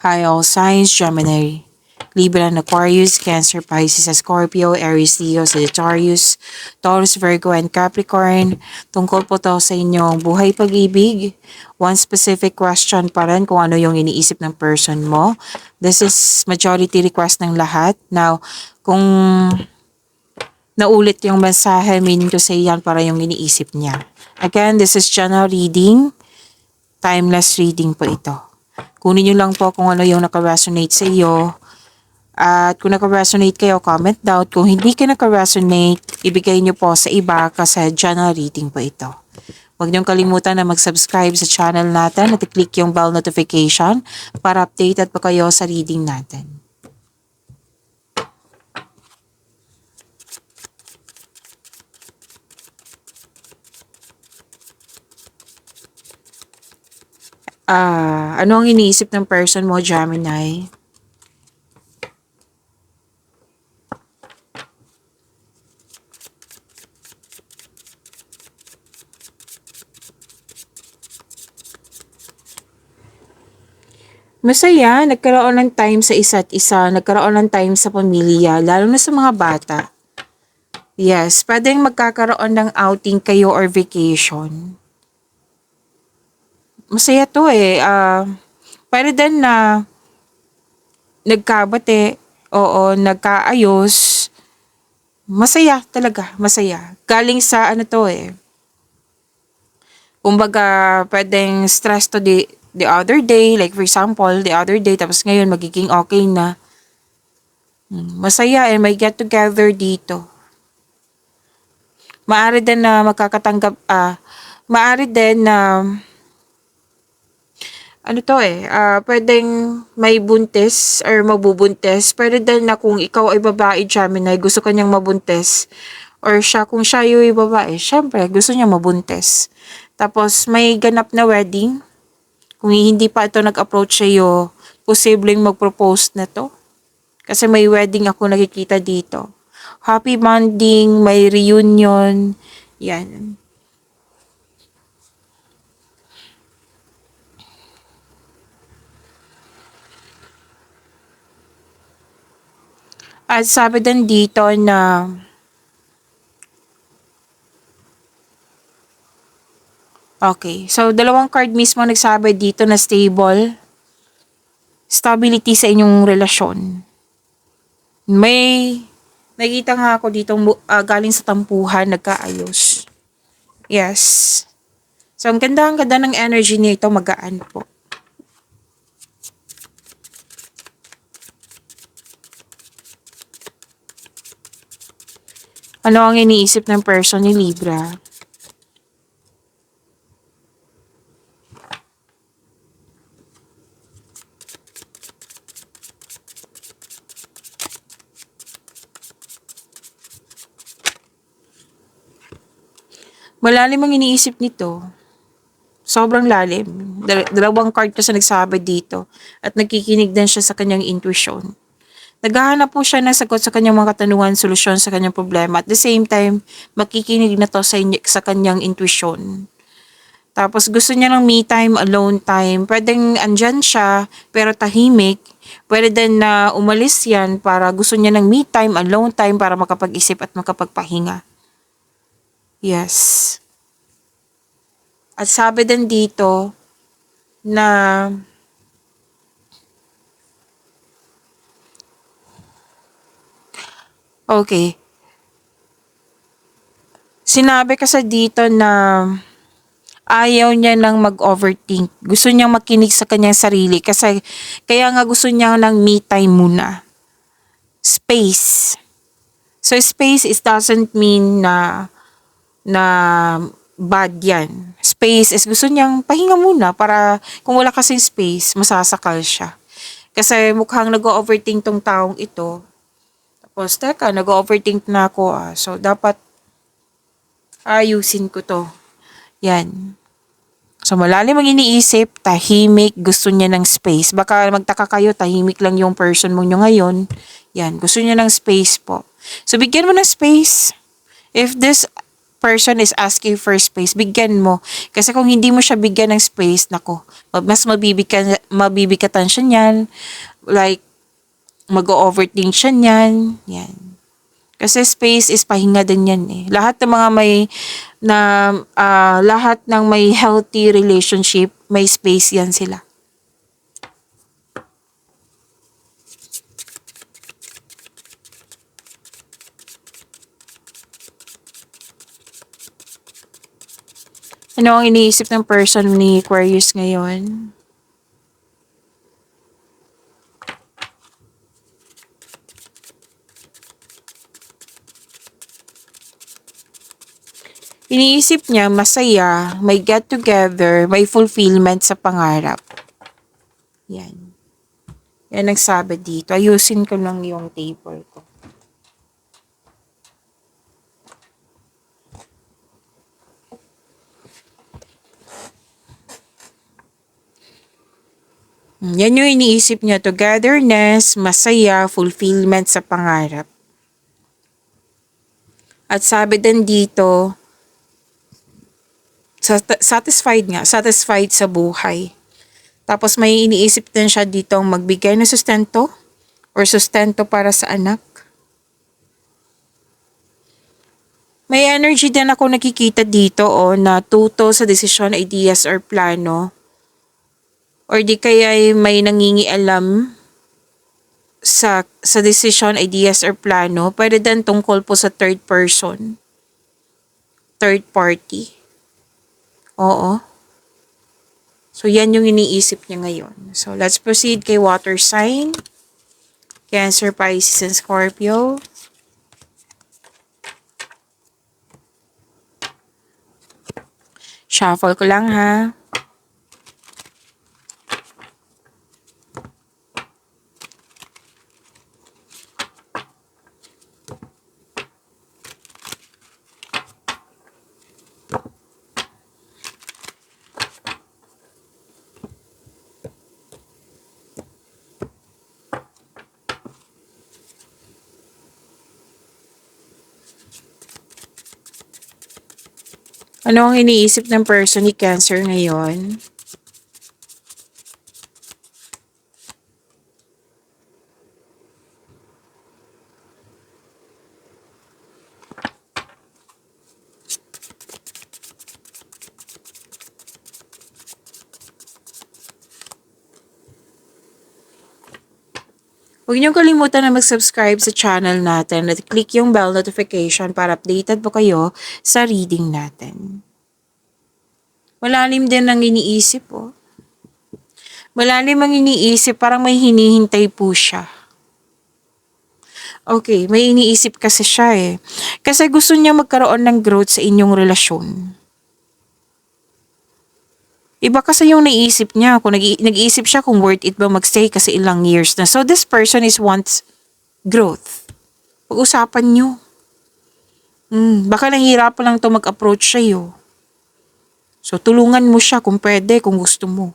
Hi all signs, Gemini, Libra and Aquarius, Cancer, Pisces, Scorpio, Aries, Leo, Sagittarius, Taurus, Virgo, and Capricorn. Tungkol po to sa inyong buhay pag-ibig. One specific question pa rin kung ano yung iniisip ng person mo. This is majority request ng lahat. Now, kung naulit yung mensahe, meaning to say yan para yung iniisip niya. Again, this is general reading. Timeless reading po ito. Kunin nyo lang po kung ano yung naka-resonate sa iyo. At kung naka-resonate kayo, comment down. Kung hindi ka naka-resonate, ibigay nyo po sa iba kasi general reading po ito. Huwag niyong kalimutan na mag-subscribe sa channel natin at i-click yung bell notification para updated pa kayo sa reading natin. Ano ang iniisip ng person mo, Gemini? Masaya, nagkaroon ng time sa isa't isa, nagkaroon ng time sa pamilya, lalo na sa mga bata. Yes, pwedeng magkakaroon ng outing kayo or vacation. Masaya to eh. Pwede din na nagkabate, oo, nagkaayos. Masaya talaga, masaya. Galing sa ano to eh. Kumbaga, pwedeng stress to the other day, like for example, the other day, tapos ngayon magiging okay na. Masaya eh, may get together dito. Maaari din na maaari din na ano to eh, pwedeng may buntis or mabubuntis. Pwede din na kung ikaw ay babae, Gemini, gusto kanyang mabuntis. Or siya, kung siya yung babae, syempre, gusto niya mabuntis. Tapos, may ganap na wedding. Kung hindi pa ito nag-approach sa'yo, posibleng mag-propose na to. Kasi may wedding ako nakikita dito. Happy bonding, may reunion. Yan. At sabi din dito na okay, so dalawang card mismo nagsabi dito na stable. Stability sa inyong relasyon. May nakita nga ako dito galing sa tampuhan, nagkaayos. Yes. So, ang ganda ng energy nito, magaan po. Ano ang iniisip ng person ni Libra? Malalim ang iniisip nito. Sobrang lalim. Dalawang card kasi nagsabi dito. At nagkikinig din siya sa kanyang intuition. Naghahanap po siya ng sagot sa kanyang mga katanungan, solusyon sa kanyang problema. At the same time, makikinig na to sa kanyang intuition. Tapos gusto niya ng me time, alone time. Pwedeng andyan siya, pero tahimik. Pwede din na umalis yan para gusto niya ng me time, alone time para makapag-isip at makapagpahinga. Yes. At sabi din dito na okay. Sinabi kasi dito na ayaw niya nang mag-overthink. Gusto niyang makinig sa kanyang sarili kasi kaya nga gusto niya ng me time muna. Space. So space doesn't mean na bad yan. Space is gusto niyang pahinga muna para kung wala kasing space, masasakal siya. Kasi mukhang nag-overthink tong taong ito. Tapos, teka, nag-overthink na ako So, dapat ayusin ko to. Yan. So, malalim ang iniisip, tahimik, gusto niya ng space. Baka magtaka kayo, tahimik lang yung person mo nyo ngayon. Yan, gusto niya ng space po. So, bigyan mo ng space. If this person is asking for space, bigyan mo. Kasi kung hindi mo siya bigyan ng space, nako, mas mabibigatan siya niyan. Like, mag-overthink siya niyan. Yan. Kasi space is pahinga din yan eh. Lahat ng mga lahat ng may healthy relationship, may space yan sila. Ano ang iniisip ng person ni Aquarius ngayon? Iniisip niya masaya, may get together, may fulfillment sa pangarap. Yan. Yan ang sabi dito. Ayusin ko lang yung taper ko. Yan yung iniisip niya. Togetherness, masaya, fulfillment sa pangarap. At sabi din dito, satisfied sa buhay. Tapos may iniisip din siya dito magbigay ng sustento or sustento para sa anak. May energy din ako nakikita dito na tuto sa desisyon, ideas or plano. Or di kaya may nangingialam sa desisyon, ideas or plano. Pwede din tungkol po sa third person. Third party. Oo. So, yan yung iniisip niya ngayon. So, let's proceed kay water sign. Cancer, Pisces, and Scorpio. Shuffle ko lang ha. Ano ang iniisip ng person ni Cancer ngayon? Huwag niyong kalimutan na mag-subscribe sa channel natin at click yung bell notification para updated po kayo sa reading natin. Malalim din ang iniisip po. Malalim ang iniisip, parang may hinihintay po siya. Okay, may iniisip kasi siya eh. Kasi gusto niya magkaroon ng growth sa inyong relasyon. Iba kasi yung naisip niya. Kung nag-iisip siya kung worth it ba magstay kasi ilang years na. So this person wants growth. Pag-usapan nyo. Baka nahihirapan lang to mag-approach sa'yo. So tulungan mo siya kung pwede, kung gusto mo.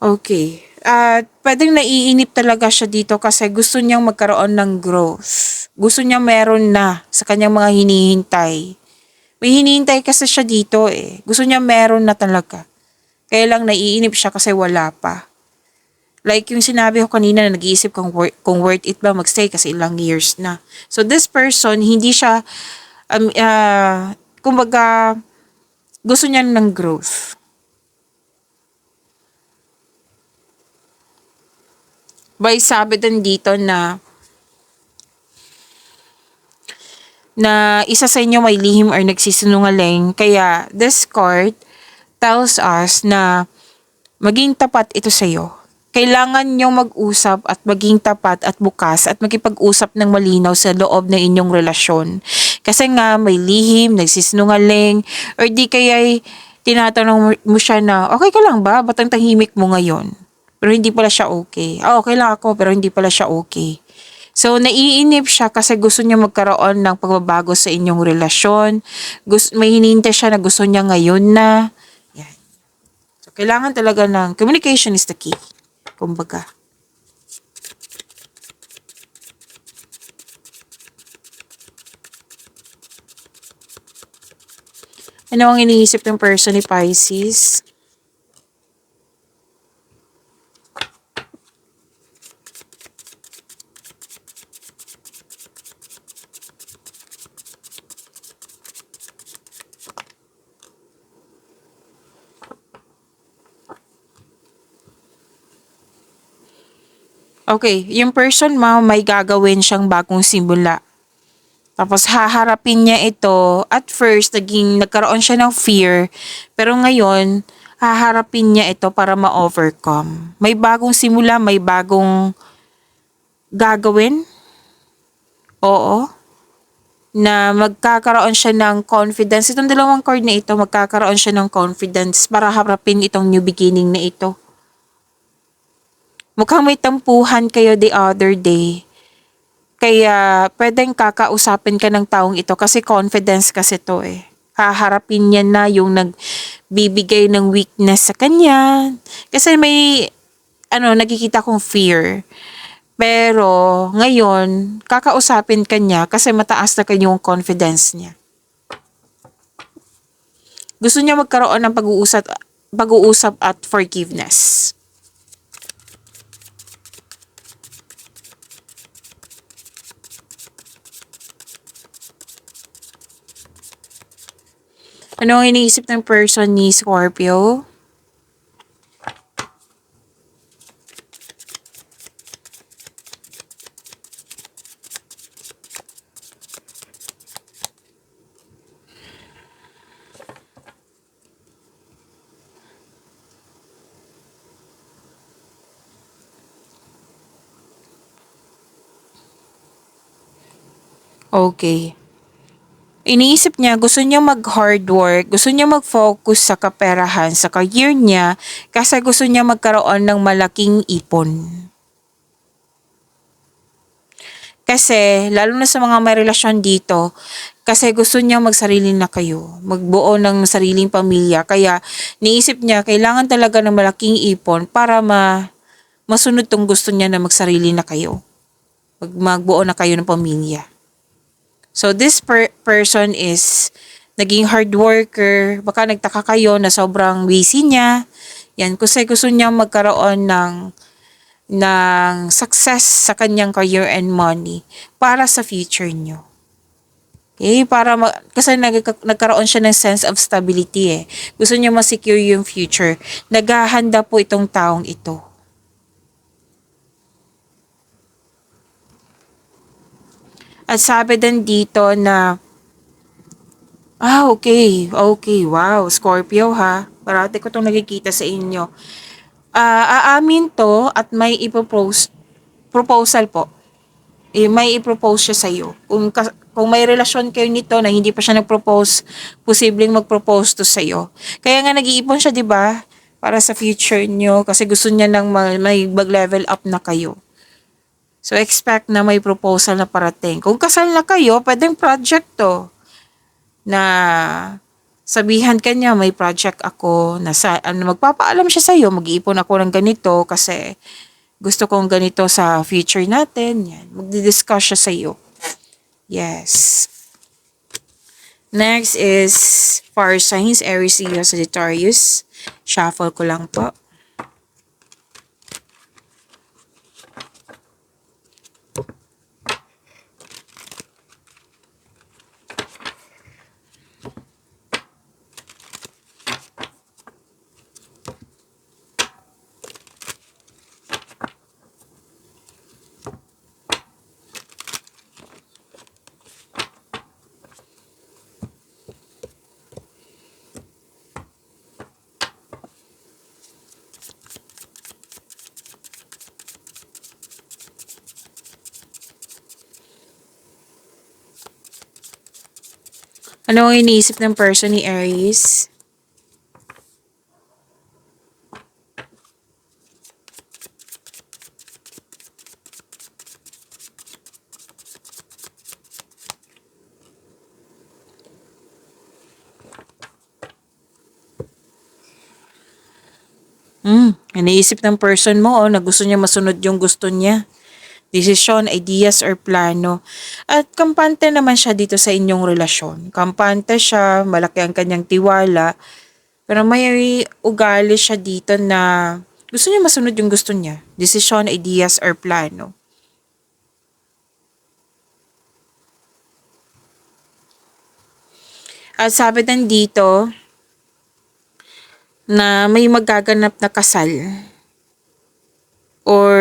Okay. At pwedeng naiinip talaga siya dito kasi gusto niyang magkaroon ng growth. Gusto niya meron na sa kanyang mga hinihintay. May hinihintay kasi siya dito eh. Gusto niya meron na talaga. Kaya lang naiinip siya kasi wala pa. Like yung sinabi ko kanina na nag-iisip kung worth it ba magstay kasi ilang years na. So this person, hindi siya, kumbaga, gusto niya ng growth. By sabi din dito na isa sa inyo may lihim or nagsisinungaling. Kaya this card tells us na maging tapat ito sa iyo. Kailangan nyo mag-usap at maging tapat at bukas at makipag-usap ng malinaw sa loob ng inyong relasyon. Kasi nga may lihim, nagsisinungaling, or di kaya tinatanong mo siya na, okay ka lang ba? Ba't ang tahimik mo ngayon? Pero hindi pala siya okay. Okay lang ako pero hindi pala siya okay. So, naiinip siya kasi gusto niya magkaroon ng pagbabago sa inyong relasyon. May hinihintay siya na gusto niya ngayon na. Yan. So, kailangan talaga ng communication is the key. Kumbaga. Ano ang iniisip ng person ni Pisces? Okay, yung person mo, may gagawin siyang bagong simula. Tapos haharapin niya ito. At first, nagkaroon siya ng fear. Pero ngayon, haharapin niya ito para ma-overcome. May bagong simula, may bagong gagawin. Oo. Na magkakaroon siya ng confidence. Itong dalawang card na ito, magkakaroon siya ng confidence para harapin itong new beginning na ito. Mukhang may tampuhan kayo the other day. Kaya pwedeng kakausapin ka ng taong ito kasi confidence kasi to eh. Haharapin niya na yung nagbibigay ng weakness sa kanya. Kasi may nakikita kong fear. Pero ngayon, kakausapin ka niya kasi mataas na kanyang confidence niya. Gusto niya magkaroon ng pag-uusap at forgiveness. Ano ang iniisip ng person ni Scorpio? Okay. Iniisip niya, gusto niya mag-hard work, gusto niya mag-focus sa kaperahan, sa career niya, kasi gusto niya magkaroon ng malaking ipon. Kasi, lalo na sa mga may relasyon dito, kasi gusto niya magsarili na kayo, magbuo ng sariling pamilya. Kaya, niisip niya, kailangan talaga ng malaking ipon para masunod tong gusto niya na magsarili na kayo. Magbuo na kayo ng pamilya. So this person is naging hard worker. Baka nagtaka kayo na sobrang busy niya. Yan, kasi gusto niya magkaroon ng success sa kanyang career and money para sa future niyo. Okay, kasi nagkaroon siya ng sense of stability eh. Gusto niya ma-secure yung future. Naghahanda po itong taong ito. At sabi din dito na, okay. Okay, wow. Scorpio ha. Parati ko itong nakikita sa inyo. Aamin to at may proposal po. May i-propose siya sa iyo. Kung may relasyon kayo nito na hindi pa siya nag-propose, posibleng mag-propose to sa iyo. Kaya nga nag-iipon siya, 'di ba? Para sa future niyo kasi gusto niya nang may mag-level up na kayo. So expect na may proposal na parating. Kung kasal na kayo, pwedeng project to na sabihan ka niya, may project ako na magpapaalam siya sa iyo, mag-iipon ako ng ganito kasi gusto kong ganito sa future natin. Yan. Magdi-discuss siya sa iyo. Yes. Next is fire signs, Aries, Leo, Sagittarius. Shuffle ko lang po. Ano ang iniisip ng person ni Aries? Iniisip ng person mo na gusto niya masunod yung gusto niya. Desisyon, ideas, or plano. At kampante naman siya dito sa inyong relasyon. Kampante siya, malaki ang kanyang tiwala, pero may ugali siya dito na gusto niya masunod yung gusto niya. Desisyon, ideas, or plano. At sabi din dito na may magaganap na kasal or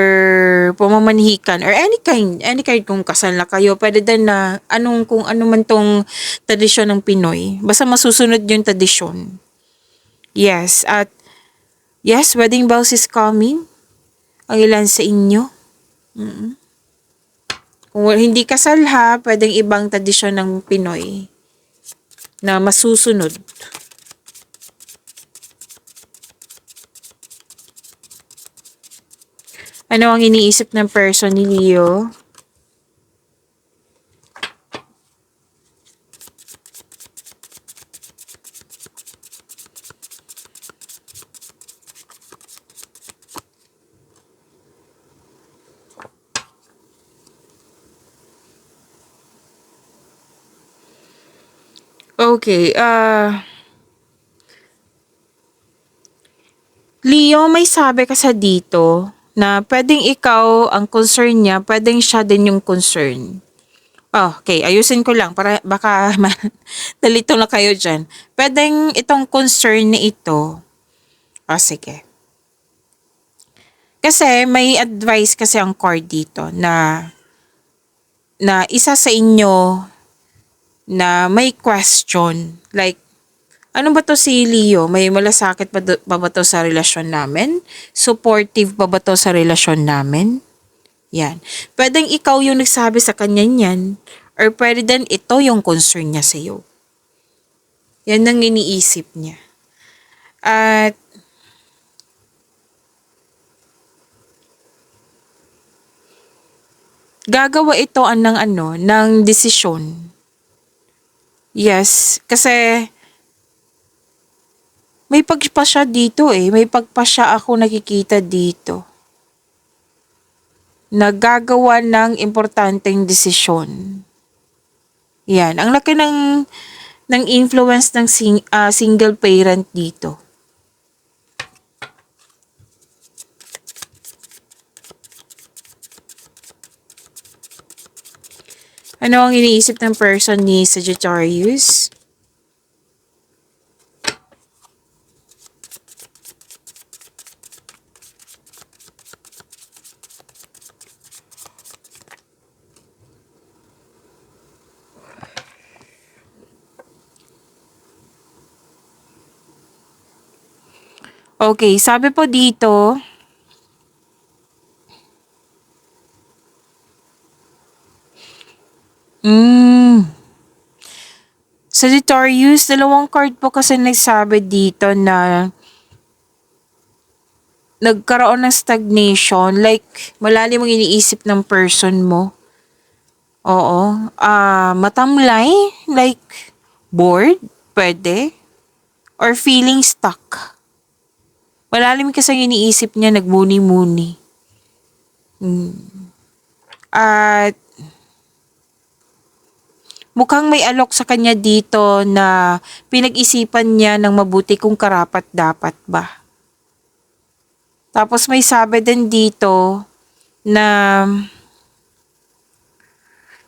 pamamanhikan or any kind kung kasal na kayo, pwede din na kung ano man tong tradisyon ng Pinoy. Basta masusunod yung tradisyon. Yes, at yes, wedding bells is coming. Ang ilan sa inyo. Kung hindi kasal ha, pwedeng ibang tradisyon ng Pinoy na masusunod. Ano ang iniisip ng person ni Leo? Okay, Leo, may sabi ka sa dito na pwedeng ikaw ang concern niya, pwedeng siya din yung concern. Oh, okay, ayusin ko lang para baka nalito na kayo dyan. Pwedeng itong concern na ito. Sige. Kasi may advice kasi ang card dito na isa sa inyo na may question. Like, ano ba to si Leo? May malasakit pa ba to sa relasyon namin? Supportive pa ba to sa relasyon namin? Yan. Pwedeng ikaw yung nagsabi sa kanya yan. Or pwede din ito yung concern niya sa'yo. Yan ang iniisip niya. At gagawa ito ng desisyon. Yes, kasi may pagpasya dito eh. May pagpasya ako nakikita dito. Nagagawa ng importanteng desisyon. Yan. Ang laki ng influence ng single parent dito. Ano ang iniisip ng person ni Sagittarius? Okay, sabi po dito, Sagittarius, dalawang card po kasi nagsabi dito na nagkaroon ng stagnation, like malalim ang iniisip ng person mo. Oo. Matamlay, like bored, pwede. Or feeling stuck. Malalim kasi ang iniisip niya, nagmuni-muni. At mukhang may alok sa kanya dito na pinag-isipan niya ng mabuti kung karapat dapat ba. Tapos may sabi din dito na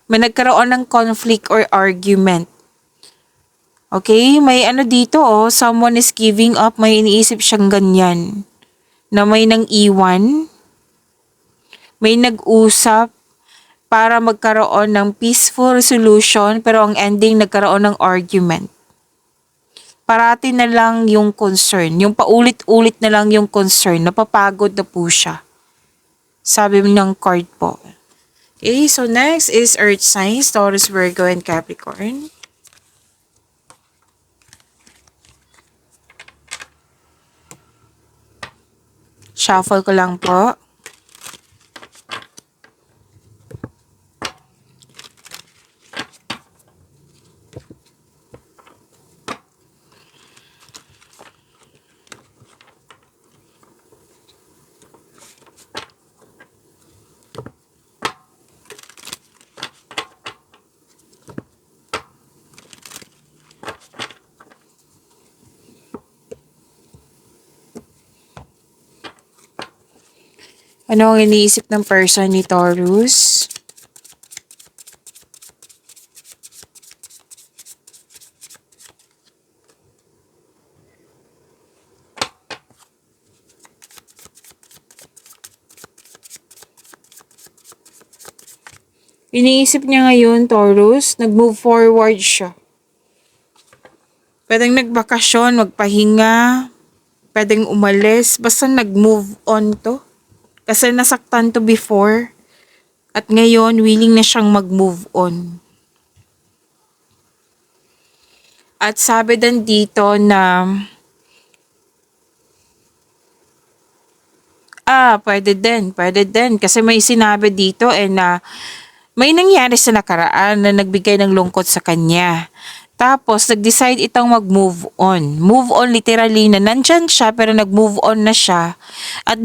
may nagkaroon ng conflict or argument. Okay, may dito someone is giving up, may iniisip siyang ganyan. Na may nang iwan, may nag-usap para magkaroon ng peaceful resolution pero ang ending nagkaroon ng argument. Parati na lang yung concern, yung paulit-ulit na lang yung concern, napapagod na po siya. Sabi ng card po. Okay, so next is Earth signs, Taurus, Virgo, and Capricorn. Shuffle ko lang po. Ano ang iniisip ng person ni Taurus? Iniisip niya ngayon, Taurus, nag-move forward siya. Pwedeng nagbakasyon, magpahinga, pwedeng umalis, basta nag-move on to. Kasi nasaktan to before. At ngayon, willing na siyang mag-move on. At sabi din dito na, pwede din. Pwede din. Kasi may sinabi dito na may nangyari sa nakaraan na nagbigay ng lungkot sa kanya. Tapos, nag-decide itong mag-move on. Move on literally na nandyan siya pero nag-move on na siya. At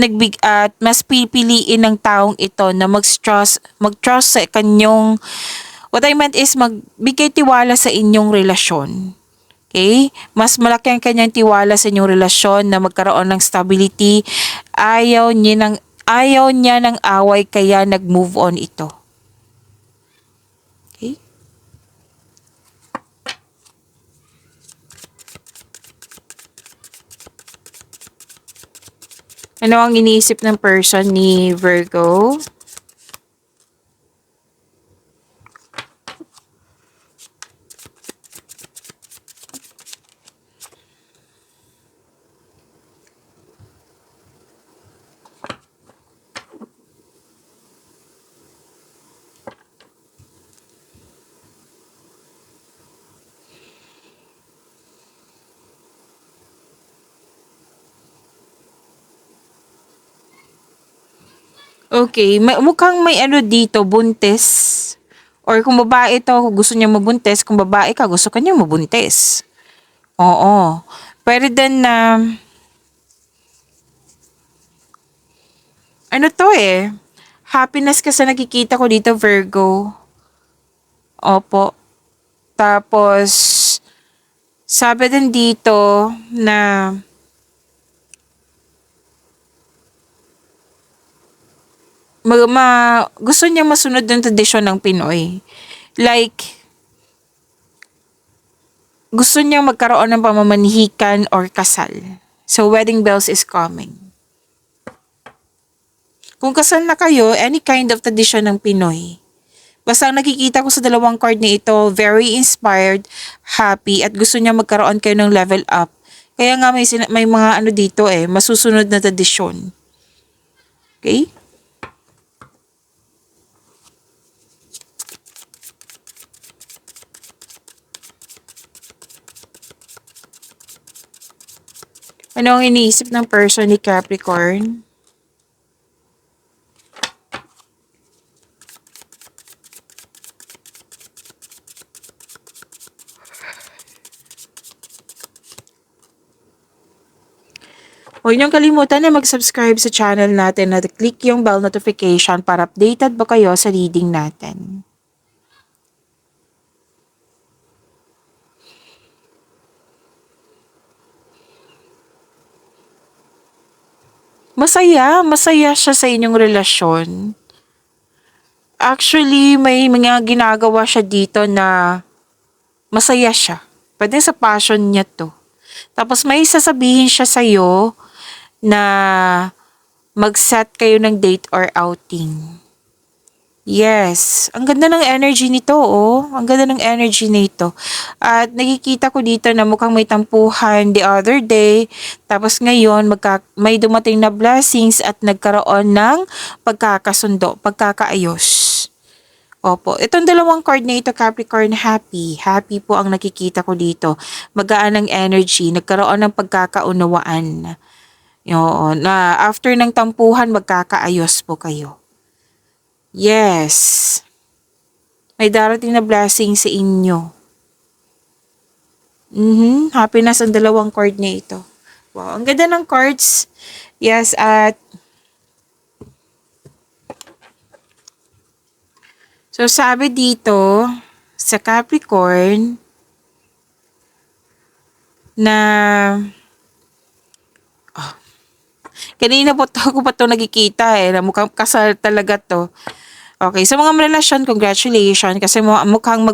mas pipiliin ng taong ito na mag-trust sa kanyang, what I meant is magbigay tiwala sa inyong relasyon. Okay? Mas malaki ang kanyang tiwala sa inyong relasyon na magkaroon ng stability. Ayaw niya ng away kaya nag-move on ito. Okay? Ano ang iniisip ng person ni Virgo? Okay, mukhang may ano dito, buntis. Or kung babae ito, gusto niya mabuntis. Kung babae ka, gusto ka niya mabuntis. Oo. Pwede din na, ano to happiness kasi nakikita ko dito, Virgo. Opo. Tapos, sabi din dito na, gusto niya masunod ng tradisyon ng Pinoy. Like, gusto niya magkaroon ng pamamanhikan or kasal. So, wedding bells is coming. Kung kasal na kayo, any kind of tradition ng Pinoy. Basta ang nakikita ko sa dalawang card na ito, very inspired, happy, at gusto niya magkaroon kayo ng level up. Kaya nga may mga ano dito masusunod na tradisyon. Okay? Ano ang iniisip ng person ni Capricorn? Huwag niyong kalimutan na mag-subscribe sa channel natin at click yung bell notification para updated ba kayo sa reading natin. Masaya siya sa inyong relasyon. Actually, may mga ginagawa siya dito na masaya siya. Pwede sa passion niya to. Tapos may sasabihin siya sa'yo na mag-set kayo ng date or outing. Yes, ang ganda ng energy nito, oh. Ang ganda ng energy nito. At nakikita ko dito na mukhang may tampuhan the other day. Tapos ngayon, may dumating na blessings at nagkaroon ng pagkakasundo, pagkakaayos. Opo, itong dalawang card na ito, Capricorn, happy. Happy po ang nakikita ko dito. Magaan ang energy, nagkaroon ng pagkakaunawaan. Yun, na after ng tampuhan, magkakaayos po kayo. Yes. May darating na blessing sa inyo. Happiness ang dalawang card na ito. Wow, ang ganda ng cards. Yes, at so sabi dito sa Capricorn na Kanina po ako pa to nakikita na mukhang kasal talaga to. Okay, sa mga relasyon, congratulations kasi mukhang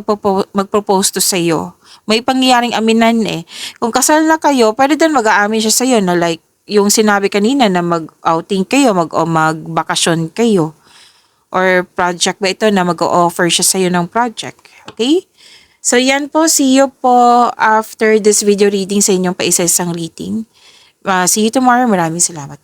magpropose to sa'yo. May pangyayaring aminan Kung kasal na kayo, pwede din mag-aamin siya sa'yo na like, yung sinabi kanina na mag-outing kayo, o magbakasyon kayo. Or project ba ito na mag-o-offer siya sa'yo ng project. Okay? So yan po, see you po after this video reading sa inyong paisa-isang reading. See you tomorrow. Maraming salamat.